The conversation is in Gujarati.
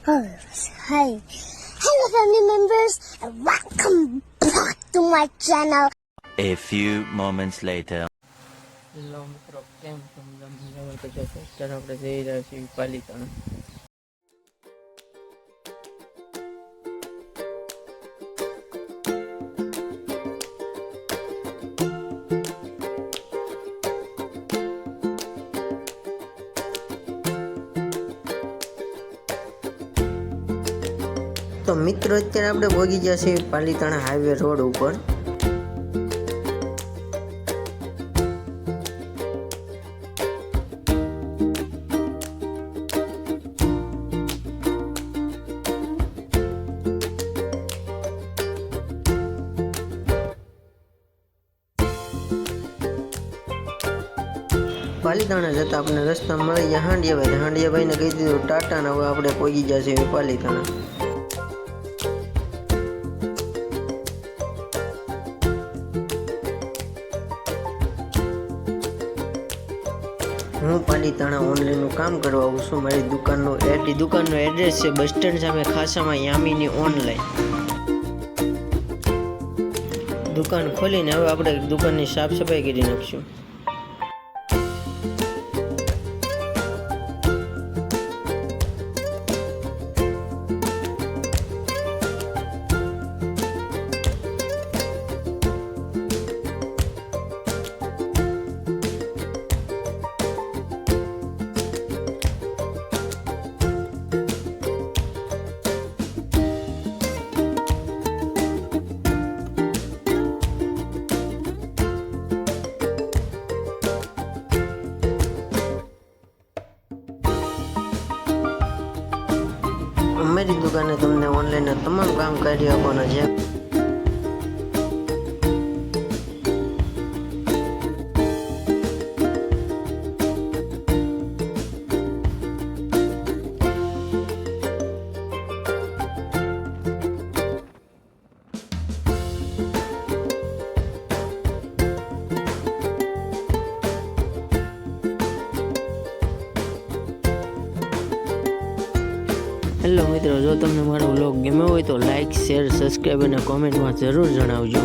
Hi. Hello family members and welcome back to my channel. A few moments later. Hello મિત્રો, કેમ છો? મજામાં તો જશો. અત્યારે આપણે જઈ રહ્યા છીએ પાલિતાણા. તો મિત્રો, અત્યારે આપણે પહોંચી ગયા છીએ પાલિતાણા હાઈવે રોડ ઉપર. પાલિતાણા જતા આપણે રસ્તા મળી ગયા હાંડિયાભાઈને કહી દીધું ટાટા ને હવે આપણે પહોંચી ગયા છીએ પાલિતાણા. હું પાલિતાણા ઓનલાઈનનું કામ કરવા આવું છું. મારી દુકાનનો એડ્રેસ છે બસ સ્ટેન્ડ સામે ખાસામાં યામીની ઓનલાઈન. દુકાન ખોલીને હવે આપણે દુકાનની સાફ સફાઈ કરી નાખશું. અમારી દુકાને તમને ઓનલાઈનના તમામ કામ કરી આપવાના છે. હેલો મિત્રો, જો તમને મારો વ્લોગ ગમ્યો હોય તો લાઇક, શેર, સબસ્ક્રાઈબ અને કોમેન્ટમાં જરૂર જણાવજો.